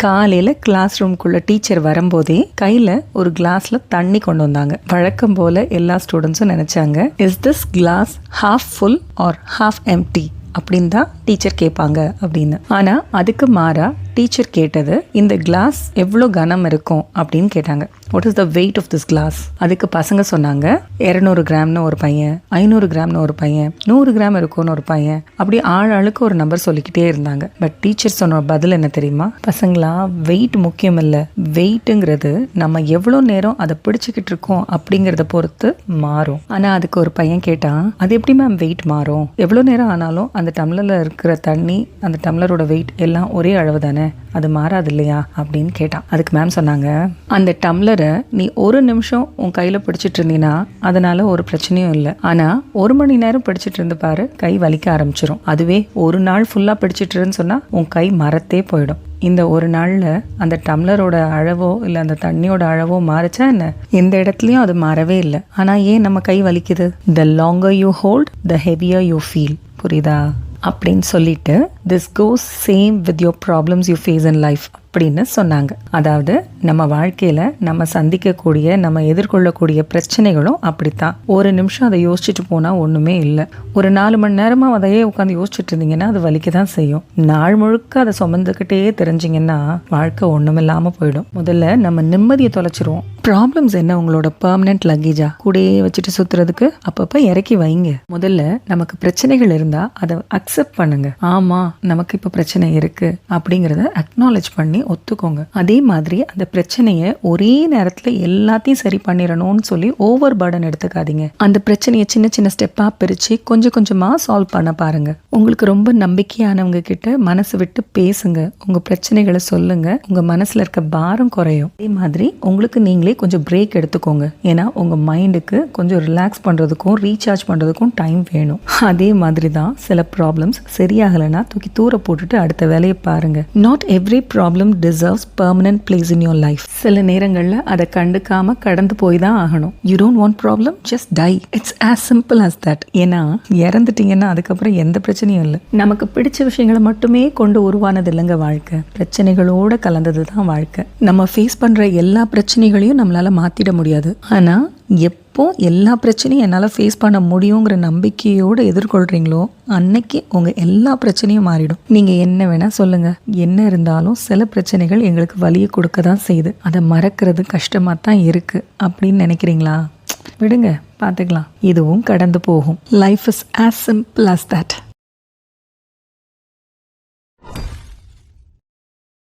காலையில் கிளாஸ் ரூம்குள்ளே டீச்சர் வரும்போதே கையில் ஒரு கிளாஸில் தண்ணி கொண்டு வந்தாங்க. வழக்கம் போல் எல்லா ஸ்டூடெண்ட்ஸும் நினச்சாங்க, is this class half full or half empty அப்படின்னு தான் டீச்சர் கேட்பாங்க அப்படின்னு. ஆனால் அதுக்கு மாறா டீச்சர் கேட்டது, இந்த கிளாஸ் எவ்வளோ கனம் இருக்கும் அப்படின்னு கேட்டாங்க. What is the weight of this class? அதுக்கு பசங்க சொன்னாங்க 200 கிராம்னு ஒரு பையன், 500 கிராம்னு ஒரு பையன், 100 கிராம் இருக்கும்னு ஒரு பையன், அப்படி ஆளுக்கு ஒரு நம்பர் சொல்லிக்கிட்டே இருந்தாங்க. பட் டீச்சர் சொன்ன பதில் என்ன தெரியுமா? பசங்களா, வெயிட் முக்கியம் இல்லை, வெயிட்டுங்கிறது நம்ம எவ்வளோ நேரம் அதை பிடிச்சிக்கிட்டு இருக்கோம் அப்படிங்கிறத பொறுத்து மாறும். ஆனால் அதுக்கு ஒரு பையன் கேட்டான், அது எப்படி மேம் வெயிட் மாறும்? எவ்வளோ நேரம் ஆனாலும் அந்த டம்ளரில் இருக்கிற தண்ணி, அந்த டம்ளரோட வெயிட் எல்லாம் ஒரே அளவு தானே, அது மாறாது இல்லையா அப்படின்னு கேட்டான். அதுக்கு மேம் சொன்னாங்க, அந்த டம்ளரை நீ ஒரு நிமிஷம் உன் கையில் பிடிச்சிட்டு இருந்தீங்கன்னா அதனால ஒரு பிரச்சனையும் இல்லை. ஆனால் 1 மணி நேரம் பிடிச்சிட்டு இருந்து பாரு, கை வலிக்க ஆரம்பிச்சிடும். அதுவே ஒரு நாள் ஃபுல்லாக பிடிச்சிட்டு இருன்னு சொன்னால் உன் கை மரத்தே போயிடும். இந்த ஒரு நாளில் அந்த டம்ளரோட அளவோ இல்லை அந்த தண்ணியோட அளவோ மாறிச்சா என்ன? எந்த இடத்துலையும் அது மாறவே இல்லை. ஆனால் ஏன் நம்ம கை வலிக்குது? The longer you hold the heavier you feel. புரியுதா? அப்படின்னு சொல்லிட்டு, this goes same with your problems you face in life அப்படின்னு சொன்னாங்க. அதாவது நம்ம வாழ்க்கையில் நம்ம சந்திக்கக்கூடிய, நம்ம எதிர்கொள்ளக்கூடிய பிரச்சனைகளும் அப்படித்தான். ஒரு நிமிஷம் அதை யோசிச்சுட்டு போனால் ஒன்றுமே இல்லை. ஒரு 4 மணி நேரமாக அதையே உட்காந்து யோசிச்சுட்டு இருந்தீங்கன்னா அது வலிக்க தான் செய்யும். நாள் முழுக்க அதை சுமந்துக்கிட்டே தெரிஞ்சிங்கன்னா வாழ்க்கை ஒன்றும் இல்லாமல் போயிடும். முதல்ல நம்ம நிம்மதியை தொலைச்சிருவோம். ப்ராப்ளம்ஸ் என்ன உங்களோட பெர்மனன்ட் லக்கேஜா கூடயே வச்சுட்டு சுற்றுறதுக்கு? அப்பப்போ இறக்கி வைங்க. முதல்ல நமக்கு பிரச்சனைகள் இருந்தால் அதை அக்செப்ட் பண்ணுங்க. ஆமாம், நமக்கு இப்போ பிரச்சனை இருக்கு அப்படிங்கிறத அக்னாலேஜ் பண்ணி ஒத்துக்கோங்க. அதே மாதிரி அந்த பிரச்சனையை ஒரே நேரத்தில் எல்லாத்தையும் சரி பண்ணிடணும்னு சொல்லி ஓவர் பர்டன் எடுத்துக்காதீங்க. அந்த பிரச்சனையை சின்ன சின்ன ஸ்டெப்பாக பிரித்து கொஞ்சம் கொஞ்சமாக சால்வ் பண்ண பாருங்க. உங்களுக்கு ரொம்ப நம்பிக்கையானவங்க கிட்ட மனசு விட்டு பேசுங்க. உங்கள் பிரச்சனைகளை சொல்லுங்க. உங்கள் மனசில் இருக்க பாரம் குறையும். அதே மாதிரி உங்களுக்கு நீங்களே கொஞ்சம் பிரேக் எடுத்துக்கோங்க. ஏன்னா உங்கள் மைண்டுக்கு கொஞ்சம் ரிலாக்ஸ் பண்ணுறதுக்கும் ரீசார்ஜ் பண்ணுறதுக்கும் டைம் வேணும். அதே மாதிரி தான் சில ப்ராப்ளம்ஸ் சரியாகலைன்னா தூக்கி தூர போட்டுட்டு அடுத்த வேலையை பாருங்க. Not every problem deserves permanent place in your life. சில நேரங்களில் அதை கண்டுக்காம கடந்து போய் தான் ஆகணும். You don't want problem? Just die. It's as simple as that. ஏன்னா இறந்துட்டீங்கன்னா அதுக்கப்புறம் எந்த பிரச்சனையும் இல்லை. நமக்கு பிடிச்ச விஷயங்களை மட்டுமே கொண்டு உருவானது இல்லைங்க வாழ்க்கை. பிரச்சனைகளோட கலந்தது தான் வாழ்க்கை. நம்ம ஃபேஸ் பண்ற எல்லா பிரச்சனைகளையும் நம்மளால மாத்திட முடியாது. ஆனா எப்போ எல்லா பிரச்சனையும் என்னால் ஃபேஸ் பண்ண முடியுங்கிற நம்பிக்கையோடு எதிர்கொள்கிறீங்களோ அன்னைக்கு உங்கள் எல்லா பிரச்சனையும் மாறிடும். நீங்கள் என்ன வேணால் சொல்லுங்கள், என்ன இருந்தாலும் சில பிரச்சனைகள் எங்களுக்கு வலியை கொடுக்க தான் செய்யுது. அதை மறக்கிறது கஷ்டமாக தான் இருக்குது அப்படின்னு நினைக்கிறீங்களா? விடுங்க, பார்த்துக்கலாம். இதுவும் கடந்து போகும். Life is as simple as that.